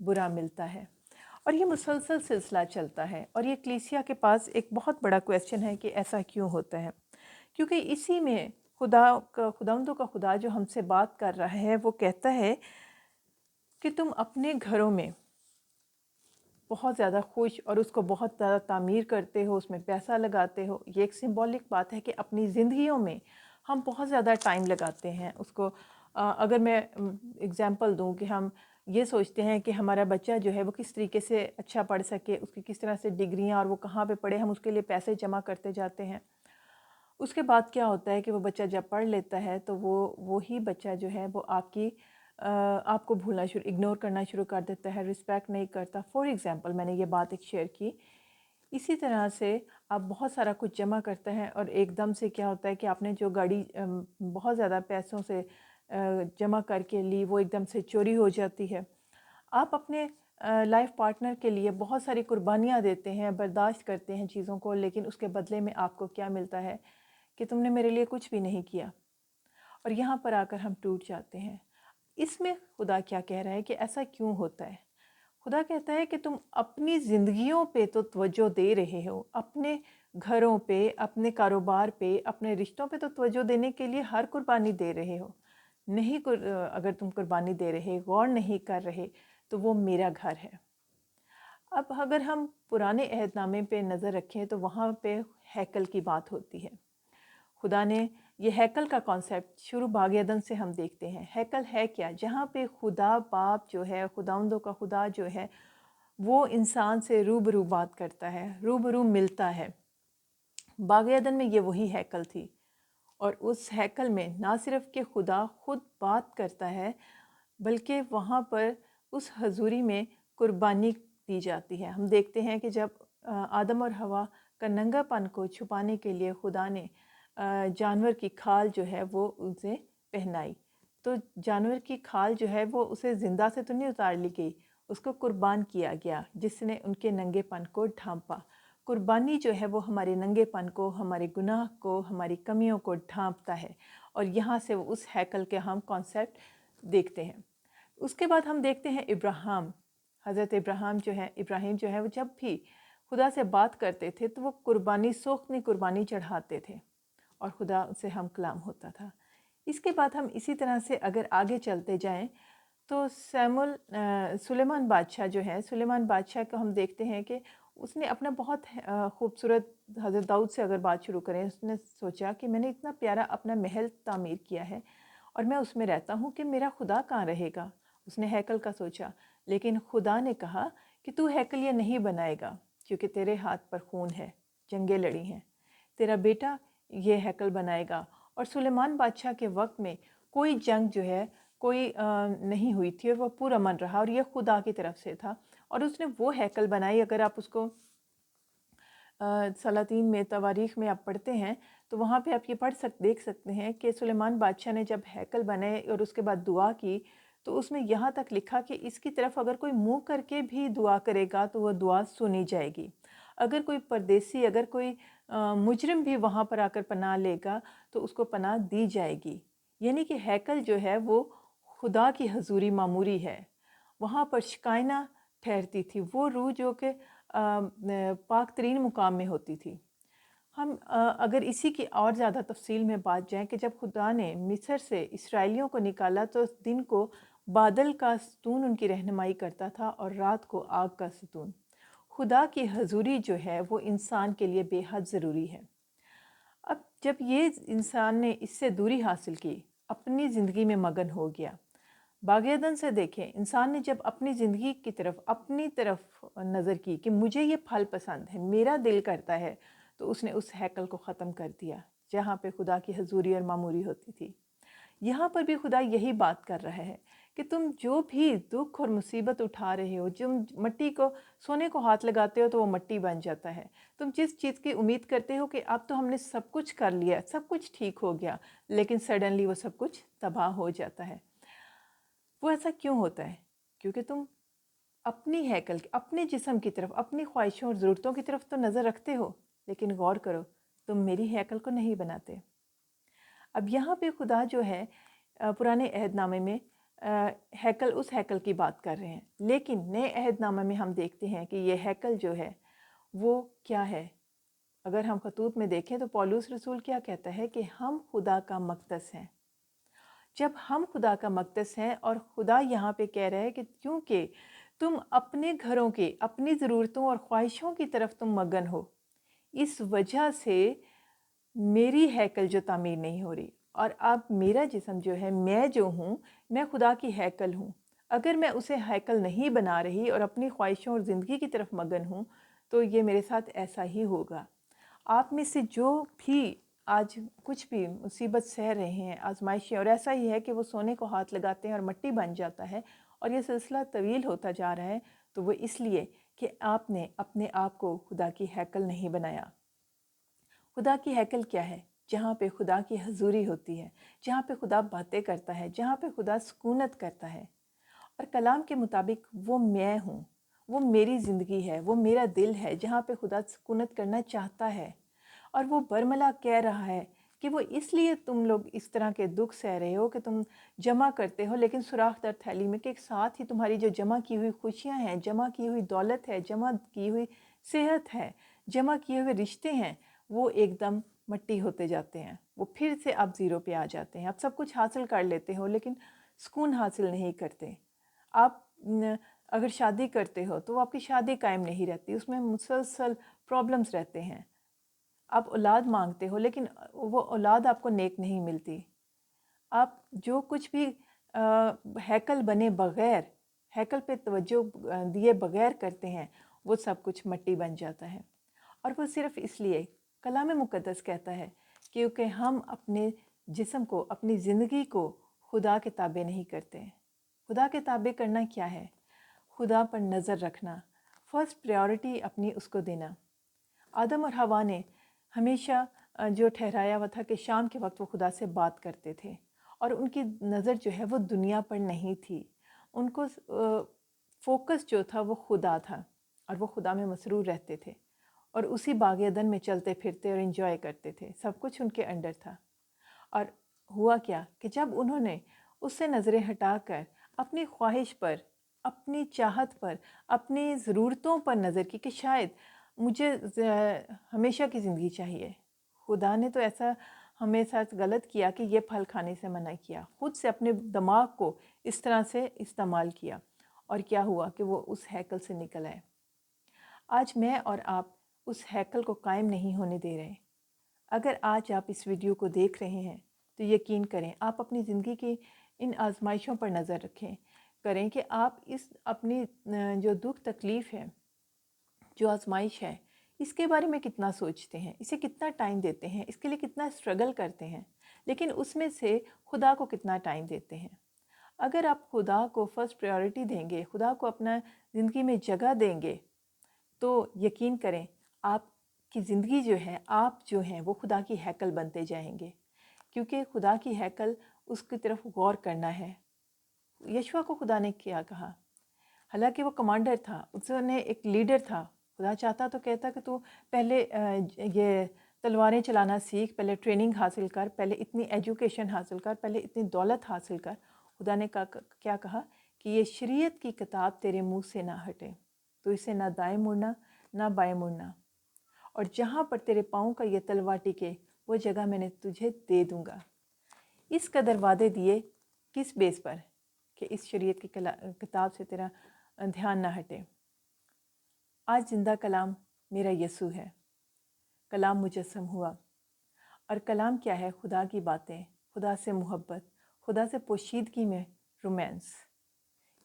برا ملتا ہے، اور یہ مسلسل سلسلہ چلتا ہے، اور یہ کلیسیا کے پاس ایک بہت بڑا کویسچن ہے کہ ایسا کیوں ہوتا ہے، کیونکہ اسی میں خداوندوں کا خدا جو ہم سے بات کر رہا ہے وہ کہتا ہے کہ تم اپنے گھروں میں بہت زیادہ خوش اور اس کو بہت زیادہ تعمیر کرتے ہو، اس میں پیسہ لگاتے ہو۔ یہ ایک سمبولک بات ہے کہ اپنی زندگیوں میں ہم بہت زیادہ ٹائم لگاتے ہیں اس کو۔ اگر میں اگزامپل دوں کہ ہم یہ سوچتے ہیں کہ ہمارا بچہ جو ہے وہ کس طریقے سے اچھا پڑھ سکے، اس کی کس طرح سے ڈگریاں اور وہ کہاں پہ پڑھے، ہم اس کے لیے پیسے جمع کرتے جاتے ہیں۔ اس کے بعد کیا ہوتا ہے کہ وہ بچہ جب پڑھ لیتا ہے تو وہی بچہ جو ہے وہ آپ کو اگنور کرنا شروع کر دیتا ہے، رسپیکٹ نہیں کرتا۔ فار ایگزامپل میں نے یہ بات ایک شیئر کی، اسی طرح سے آپ بہت سارا کچھ جمع کرتے ہیں اور ایک دم سے کیا ہوتا ہے کہ آپ نے جو گاڑی بہت زیادہ پیسوں سے جمع کر کے لی، وہ ایک دم سے چوری ہو جاتی ہے۔ آپ اپنے لائف پارٹنر کے لیے بہت ساری قربانیاں دیتے ہیں، برداشت کرتے ہیں چیزوں کو، لیکن اس کے بدلے میں آپ کو کیا ملتا ہے کہ تم نے میرے لیے کچھ بھی نہیں کیا، اور یہاں پر آ کر ہم ٹوٹ جاتے ہیں۔ اس میں خدا کیا کہہ رہا ہے کہ ایسا کیوں ہوتا ہے؟ خدا کہتا ہے کہ تم اپنی زندگیوں پہ تو توجہ دے رہے ہو، اپنے گھروں پہ، اپنے کاروبار پہ، اپنے رشتوں پہ تو توجہ دینے کے لیے ہر قربانی دے رہے ہو، نہیں اگر تم قربانی دے رہے، غور نہیں کر رہے، تو وہ میرا گھر ہے۔ اب اگر ہم پرانے عہد نامے پہ نظر رکھیں تو وہاں پہ ہیکل کی بات ہوتی ہے۔ خدا نے یہ ہیکل کا کانسیپٹ شروع باغ عدن سے ہم دیکھتے ہیں۔ ہیکل ہے کیا؟ جہاں پہ خدا باپ جو ہے، خداوندوں کا خدا جو ہے، وہ انسان سے روبرو بات کرتا ہے، روبرو ملتا ہے۔ باغ عدن میں یہ وہی ہیکل تھی، اور اس ہیکل میں نہ صرف کہ خدا خود بات کرتا ہے، بلکہ وہاں پر اس حضوری میں قربانی دی جاتی ہے۔ ہم دیکھتے ہیں کہ جب آدم اور حوا کا ننگا پن کو چھپانے کے لیے خدا نے جانور کی کھال جو ہے وہ اسے پہنائی، تو جانور کی کھال جو ہے وہ اسے زندہ سے تو نہیں اتار لی گئی، اس کو قربان کیا گیا، جس نے ان کے ننگے پن کو ڈھانپا۔ قربانی جو ہے وہ ہمارے ننگے پن کو، ہمارے گناہ کو، ہماری کمیوں کو ڈھانپتا ہے، اور یہاں سے وہ اس ہیکل کے ہم کانسیپٹ دیکھتے ہیں۔ اس کے بعد ہم دیکھتے ہیں ابراہیم، حضرت ابراہیم جو ہے وہ جب بھی خدا سے بات کرتے تھے تو وہ قربانی، سوختنی قربانی چڑھاتے تھے، اور خدا سے ہم کلام ہوتا تھا۔ اس کے بعد ہم اسی طرح سے اگر آگے چلتے جائیں تو سلیمان بادشاہ جو ہے، سلیمان بادشاہ کو ہم دیکھتے ہیں کہ اس نے اپنا بہت خوبصورت، حضرت داؤد سے اگر بات شروع کریں، اس نے سوچا کہ میں نے اتنا پیارا اپنا محل تعمیر کیا ہے اور میں اس میں رہتا ہوں، کہ میرا خدا کہاں رہے گا؟ اس نے ہیکل کا سوچا، لیکن خدا نے کہا کہ تو ہیکل یہ نہیں بنائے گا، کیونکہ تیرے ہاتھ پر خون ہے، جنگیں لڑی ہیں، تیرا بیٹا یہ ہیکل بنائے گا۔ اور سلیمان بادشاہ کے وقت میں کوئی جنگ جو ہے کوئی نہیں ہوئی تھی، اور وہ پرامن رہا، اور یہ خدا کی طرف سے تھا، اور اس نے وہ ہیکل بنائی۔ اگر آپ اس کو سلاطین میں، تواریخ میں آپ پڑھتے ہیں تو وہاں پہ آپ یہ دیکھ سکتے ہیں کہ سلیمان بادشاہ نے جب ہیکل بنائے اور اس کے بعد دعا کی، تو اس میں یہاں تک لکھا کہ اس کی طرف اگر کوئی منہ کر کے بھی دعا کرے گا تو وہ دعا سنی جائے گی۔ اگر کوئی پردیسی، اگر کوئی مجرم بھی وہاں پر آ کر پناہ لے گا تو اس کو پناہ دی جائے گی۔ یعنی کہ ہیکل جو ہے وہ خدا کی حضوری معموری ہے، وہاں پر شکائنہ ٹھہرتی تھی، وہ روح جو کہ پاک ترین مقام میں ہوتی تھی۔ ہم اگر اسی کی اور زیادہ تفصیل میں بات جائیں کہ جب خدا نے مصر سے اسرائیلیوں کو نکالا تو اس دن کو بادل کا ستون ان کی رہنمائی کرتا تھا، اور رات کو آگ کا ستون۔ خدا کی حضوری جو ہے وہ انسان کے لیے بے حد ضروری ہے۔ اب جب یہ انسان نے اس سے دوری حاصل کی، اپنی زندگی میں مگن ہو گیا۔ باغ عدن سے دیکھیں، انسان نے جب اپنی زندگی کی طرف، اپنی طرف نظر کی کہ مجھے یہ پھل پسند ہے، میرا دل کرتا ہے، تو اس نے اس ہیکل کو ختم کر دیا جہاں پہ خدا کی حضوری اور معموری ہوتی تھی۔ یہاں پر بھی خدا یہی بات کر رہا ہے کہ تم جو بھی دکھ اور مصیبت اٹھا رہے ہو، جو مٹی کو، سونے کو ہاتھ لگاتے ہو تو وہ مٹی بن جاتا ہے۔ تم جس چیز کی امید کرتے ہو کہ اب تو ہم نے سب کچھ کر لیا، سب کچھ ٹھیک ہو گیا، لیکن سڈنلی وہ سب کچھ تباہ ہو جاتا ہے۔ وہ ایسا کیوں ہوتا ہے؟ کیونکہ تم اپنی ہیکل، اپنے جسم کی طرف، اپنی خواہشوں اور ضرورتوں کی طرف تو نظر رکھتے ہو، لیکن غور کرو، تم میری ہیکل کو نہیں بناتے۔ اب یہاں پہ خدا جو ہے پرانے عہد نامے میں ہیکل اس ہیکل کی بات کر رہے ہیں، لیکن نئے عہد نامہ میں ہم دیکھتے ہیں کہ یہ ہیکل جو ہے وہ کیا ہے۔ اگر ہم خطوط میں دیکھیں تو پولس رسول کیا کہتا ہے کہ ہم خدا کا مقدس ہیں۔ جب ہم خدا کا مقدس ہیں اور خدا یہاں پہ کہہ رہا ہے کہ کیونکہ تم اپنے گھروں کے اپنی ضرورتوں اور خواہشوں کی طرف تم مگن ہو، اس وجہ سے میری ہیکل جو تعمیر نہیں ہو رہی، اور اب میرا جسم جو ہے، میں جو ہوں، میں خدا کی ہیکل ہوں۔ اگر میں اسے ہیکل نہیں بنا رہی اور اپنی خواہشوں اور زندگی کی طرف مگن ہوں تو یہ میرے ساتھ ایسا ہی ہوگا۔ آپ میں سے جو بھی آج کچھ بھی مصیبت سہ رہے ہیں، آزمائشیں، اور ایسا ہی ہے کہ وہ سونے کو ہاتھ لگاتے ہیں اور مٹی بن جاتا ہے اور یہ سلسلہ طویل ہوتا جا رہا ہے، تو وہ اس لیے کہ آپ نے اپنے آپ کو خدا کی ہیکل نہیں بنایا۔ خدا کی ہیکل کیا ہے؟ جہاں پہ خدا کی حضوری ہوتی ہے، جہاں پہ خدا باتیں کرتا ہے، جہاں پہ خدا سکونت کرتا ہے۔ اور کلام کے مطابق وہ میں ہوں، وہ میری زندگی ہے، وہ میرا دل ہے جہاں پہ خدا سکونت کرنا چاہتا ہے۔ اور وہ برملا کہہ رہا ہے کہ وہ اس لیے تم لوگ اس طرح کے دکھ سہ رہے ہو کہ تم جمع کرتے ہو لیکن سوراخ در تھیلی میں، کہ ایک ساتھ ہی تمہاری جو جمع کی ہوئی خوشیاں ہیں، جمع کی ہوئی دولت ہے، جمع کی ہوئی صحت ہے، جمع کیے ہوئے رشتے ہیں، وہ ایک دم مٹی ہوتے جاتے ہیں۔ وہ پھر سے اب زیرو پہ آ جاتے ہیں۔ آپ سب کچھ حاصل کر لیتے ہو لیکن سکون حاصل نہیں کرتے۔ آپ اگر شادی کرتے ہو تو آپ کی شادی قائم نہیں رہتی، اس میں مسلسل پرابلمز رہتے ہیں۔ آپ اولاد مانگتے ہو لیکن وہ اولاد آپ کو نیک نہیں ملتی۔ آپ جو کچھ بھی ہیکل بنے بغیر، ہیکل پہ توجہ دیے بغیر کرتے ہیں، وہ سب کچھ مٹی بن جاتا ہے۔ اور وہ صرف اس لیے کلام مقدس کہتا ہے کیونکہ ہم اپنے جسم کو، اپنی زندگی کو خدا کے تابع نہیں کرتے۔ خدا کے تابع کرنا کیا ہے؟ خدا پر نظر رکھنا، فرسٹ پریورٹی اپنی اس کو دینا۔ آدم اور حوا نے ہمیشہ جو ٹھہرایا ہوا تھا کہ شام کے وقت وہ خدا سے بات کرتے تھے، اور ان کی نظر جو ہے وہ دنیا پر نہیں تھی۔ ان کو فوکس جو تھا وہ خدا تھا، اور وہ خدا میں مسرور رہتے تھے، اور اسی باغ عدن میں چلتے پھرتے اور انجوائے کرتے تھے۔ سب کچھ ان کے انڈر تھا۔ اور ہوا کیا کہ جب انہوں نے اس سے نظریں ہٹا کر اپنی خواہش پر، اپنی چاہت پر، اپنی ضرورتوں پر نظر کی کہ شاید مجھے ہمیشہ کی زندگی چاہیے، خدا نے تو ایسا ہمیں ساتھ غلط کیا کہ یہ پھل کھانے سے منع کیا، خود سے اپنے دماغ کو اس طرح سے استعمال کیا، اور کیا ہوا کہ وہ اس ہیکل سے نکل آئے۔ آج میں اور آپ اس ہیکل کو قائم نہیں ہونے دے رہے۔ اگر آج آپ اس ویڈیو کو دیکھ رہے ہیں تو یقین کریں آپ اپنی زندگی کی ان آزمائشوں پر نظر رکھیں کریں کہ آپ اس اپنی جو دکھ تکلیف ہے، جو آزمائش ہے، اس کے بارے میں کتنا سوچتے ہیں، اسے کتنا ٹائم دیتے ہیں، اس کے لیے کتنا اسٹرگل کرتے ہیں، لیکن اس میں سے خدا کو کتنا ٹائم دیتے ہیں۔ اگر آپ خدا کو فرسٹ پریورٹی دیں گے، خدا کو اپنا زندگی میں جگہ دیں گے، تو یقین کریں آپ کی زندگی جو ہے، آپ جو ہیں وہ خدا کی ہیکل بنتے جائیں گے، کیونکہ خدا کی ہیکل اس کی طرف غور کرنا ہے۔ یشوع کو خدا نے کیا کہا؟ حالانکہ وہ کمانڈر تھا، اس نے ایک لیڈر تھا، خدا چاہتا تو کہتا کہ تو پہلے یہ تلواریں چلانا سیکھ، پہلے ٹریننگ حاصل کر، پہلے اتنی ایجوکیشن حاصل کر، پہلے اتنی دولت حاصل کر۔ خدا نے کیا کہا کہ یہ شریعت کی کتاب تیرے منہ سے نہ ہٹے، تو اسے نہ دائیں مڑنا نہ بائیں مڑنا، اور جہاں پر تیرے پاؤں کا یہ تلوار ٹکے وہ جگہ میں نے تجھے دے دوں گا۔ اس قدر وعدے دیے کس بیس پر؟ کہ اس شریعت کی کتاب سے تیرا دھیان نہ ہٹے۔ آج زندہ کلام میرا یسوع ہے، کلام مجسم ہوا، اور کلام کیا ہے؟ خدا کی باتیں، خدا سے محبت، خدا سے پوشیدگی میں رومانس۔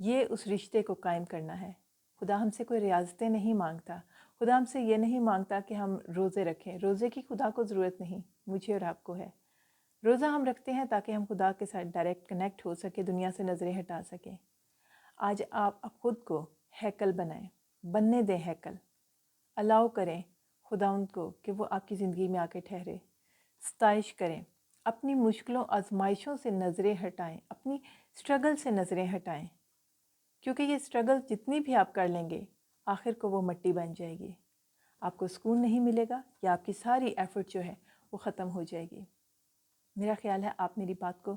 یہ اس رشتے کو قائم کرنا ہے۔ خدا ہم سے کوئی ریاضتیں نہیں مانگتا، خدا ہم سے یہ نہیں مانگتا کہ ہم روزے رکھیں، روزے کی خدا کو ضرورت نہیں، مجھے اور آپ کو ہے۔ روزہ ہم رکھتے ہیں تاکہ ہم خدا کے ساتھ ڈائریکٹ کنیکٹ ہو سکے، دنیا سے نظریں ہٹا سکیں۔ آج آپ خود کو ہیکل بنائیں، بننے دیں ہیکل، الاؤ کریں خدا ان کو کہ وہ آپ کی زندگی میں آ کے ٹھہرے، ستائش کریں، اپنی مشکلوں آزمائشوں سے نظریں ہٹائیں، اپنی اسٹرگل سے نظریں ہٹائیں، کیونکہ یہ اسٹرگل جتنی بھی آپ کر لیں گے آخر کو وہ مٹی بن جائے گی، آپ کو سکون نہیں ملے گا، یا آپ کی ساری ایفرٹ جو ہے وہ ختم ہو جائے گی۔ میرا خیال ہے آپ میری بات کو